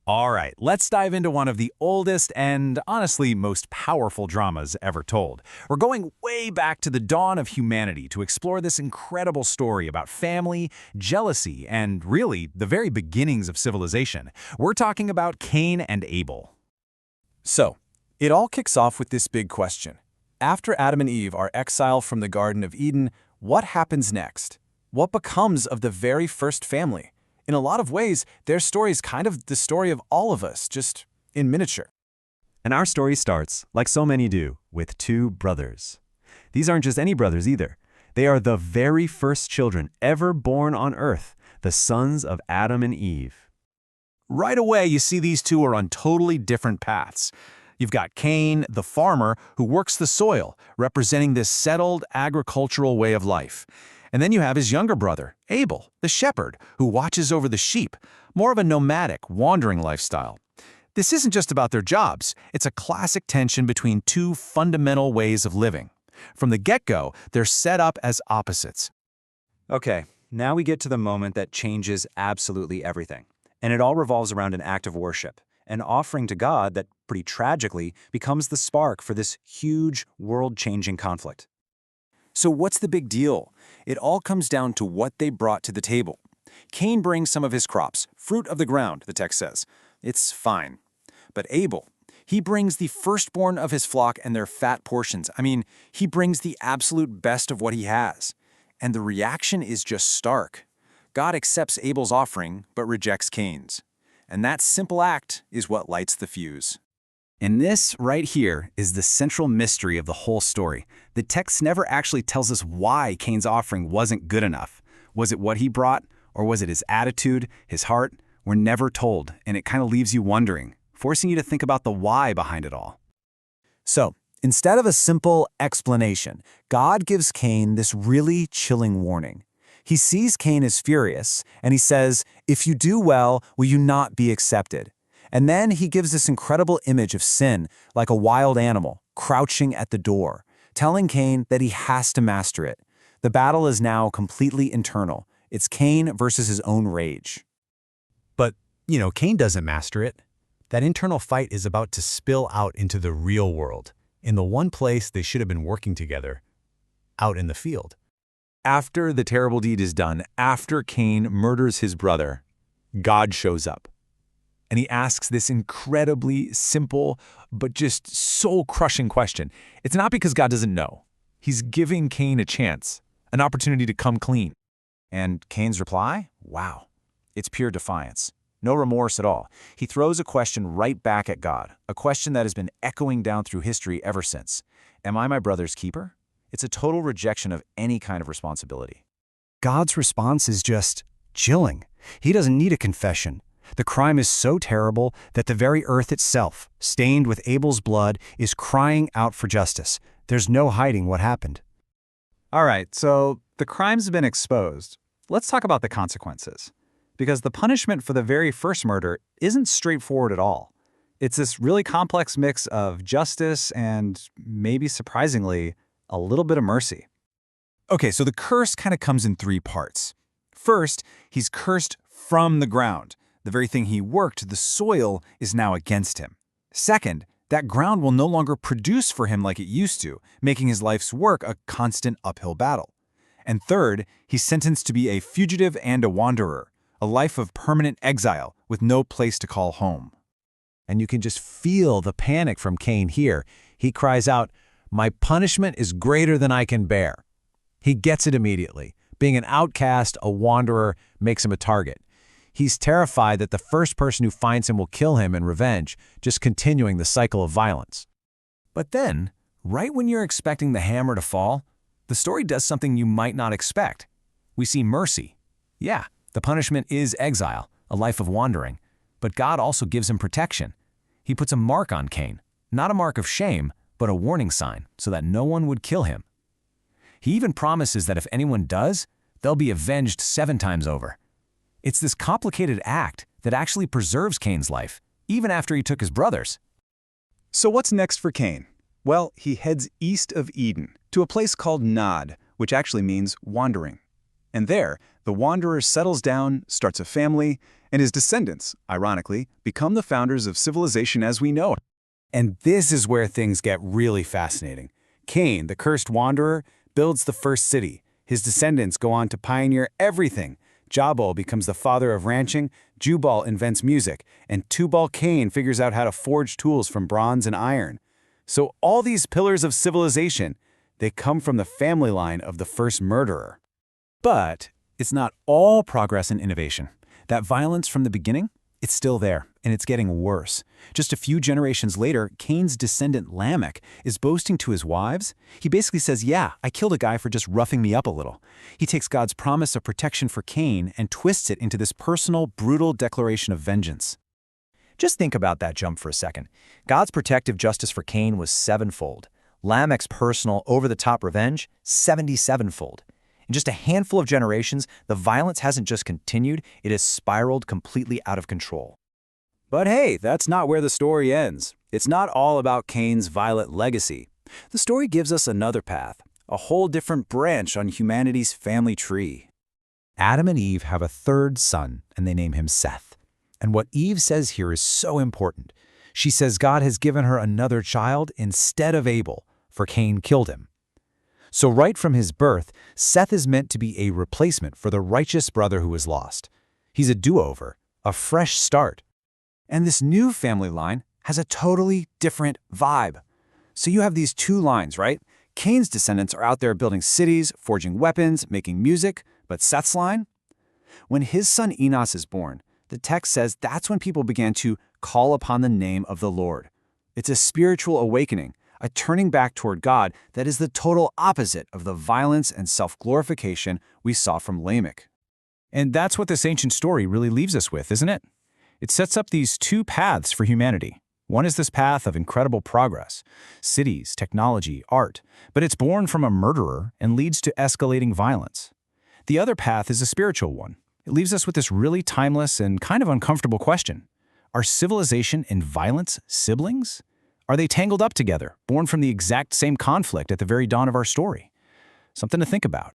All right, let's dive into one of the oldest and, honestly, most powerful dramas ever told. We're going way back to the dawn of humanity to explore this incredible story about family, jealousy, and, really, the very beginnings of civilization. We're talking about Cain and Abel. So, it all kicks off with this big question. After Adam and Eve are exiled from the Garden of Eden, what happens next? What becomes of the very first family? In a lot of ways, their story is kind of the story of all of us, just in miniature. And our story starts, like so many do, with two brothers. These aren't just any brothers either. They are the very first children ever born on Earth, the sons of Adam and Eve. Right away, you see these two are on totally different paths. You've got Cain, the farmer, who works the soil, representing this settled agricultural way of life. And then you have his younger brother, Abel, the shepherd, who watches over the sheep, more of a nomadic, wandering lifestyle. This isn't just about their jobs, it's a classic tension between two fundamental ways of living. From the get-go, they're set up as opposites. Okay, now we get to the moment that changes absolutely everything. And it all revolves around an act of worship, an offering to God that, pretty tragically, becomes the spark for this huge, world-changing conflict. So what's the big deal? It all comes down to what they brought to the table. Cain brings some of his crops, fruit of the ground, the text says. It's fine. But Abel, he brings the firstborn of his flock and their fat portions. He brings the absolute best of what he has. And the reaction is just stark. God accepts Abel's offering, but rejects Cain's. And that simple act is what lights the fuse. And this, right here, is the central mystery of the whole story. The text never actually tells us why Cain's offering wasn't good enough. Was it what he brought, or was it his attitude, his heart? We're never told, and it kind of leaves you wondering, forcing you to think about the why behind it all. So, instead of a simple explanation, God gives Cain this really chilling warning. He sees Cain as furious, and he says, "If you do well, will you not be accepted?" And then he gives this incredible image of sin, like a wild animal, crouching at the door, telling Cain that he has to master it. The battle is now completely internal. It's Cain versus his own rage. But, Cain doesn't master it. That internal fight is about to spill out into the real world, in the one place they should have been working together, out in the field. After the terrible deed is done, after Cain murders his brother, God shows up. And he asks this incredibly simple, but just soul-crushing question. It's not because God doesn't know. He's giving Cain a chance, an opportunity to come clean. And Cain's reply? Wow. It's pure defiance. No remorse at all. He throws a question right back at God, a question that has been echoing down through history ever since. Am I my brother's keeper? It's a total rejection of any kind of responsibility. God's response is just chilling. He doesn't need a confession. The crime is so terrible that the very earth itself, stained with Abel's blood, is crying out for justice. There's no hiding what happened. All right, so the crime's been exposed. Let's talk about the consequences. Because the punishment for the very first murder isn't straightforward at all. It's this really complex mix of justice and, maybe surprisingly, a little bit of mercy. Okay, so the curse kind of comes in three parts. First, he's cursed from the ground. The very thing he worked, the soil, is now against him. Second, that ground will no longer produce for him like it used to, making his life's work a constant uphill battle. And third, he's sentenced to be a fugitive and a wanderer, a life of permanent exile with no place to call home. And you can just feel the panic from Cain here. He cries out, "My punishment is greater than I can bear." He gets it immediately. Being an outcast, a wanderer, makes him a target. He's terrified that the first person who finds him will kill him in revenge, just continuing the cycle of violence. But then, right when you're expecting the hammer to fall, the story does something you might not expect. We see mercy. Yeah, the punishment is exile, a life of wandering. But God also gives him protection. He puts a mark on Cain, not a mark of shame, but a warning sign so that no one would kill him. He even promises that if anyone does, they'll be avenged 7 times over. It's this complicated act that actually preserves Cain's life, even after he took his brother's. So what's next for Cain? Well, he heads east of Eden to a place called Nod, which actually means wandering. And there, the wanderer settles down, starts a family, and his descendants, ironically, become the founders of civilization as we know it. And this is where things get really fascinating. Cain, the cursed wanderer, builds the first city. His descendants go on to pioneer everything. Jabal becomes the father of ranching, Jubal invents music, and Tubal-Cain figures out how to forge tools from bronze and iron. So all these pillars of civilization, they come from the family line of the first murderer. But it's not all progress and innovation. That violence from the beginning, it's still there, and it's getting worse. Just a few generations later, Cain's descendant Lamech is boasting to his wives. He basically says, yeah, I killed a guy for just roughing me up a little. He takes God's promise of protection for Cain and twists it into this personal, brutal declaration of vengeance. Just think about that jump for a second. God's protective justice for Cain was sevenfold. Lamech's personal, over-the-top revenge, 77-fold. In just a handful of generations, the violence hasn't just continued, it has spiraled completely out of control. But hey, that's not where the story ends. It's not all about Cain's violent legacy. The story gives us another path, a whole different branch on humanity's family tree. Adam and Eve have a third son, and they name him Seth. And what Eve says here is so important. She says God has given her another child instead of Abel, for Cain killed him. So right from his birth, Seth is meant to be a replacement for the righteous brother who was lost. He's a do-over, a fresh start. And this new family line has a totally different vibe. So you have these two lines, right? Cain's descendants are out there building cities, forging weapons, making music, but Seth's line? When his son Enos is born, the text says that's when people began to call upon the name of the Lord. It's a spiritual awakening, a turning back toward God that is the total opposite of the violence and self-glorification we saw from Lamech. And that's what this ancient story really leaves us with, isn't it? It sets up these two paths for humanity. One is this path of incredible progress, cities, technology, art, but it's born from a murderer and leads to escalating violence. The other path is a spiritual one. It leaves us with this really timeless and kind of uncomfortable question. Are civilization and violence siblings? Are they tangled up together, born from the exact same conflict at the very dawn of our story? Something to think about.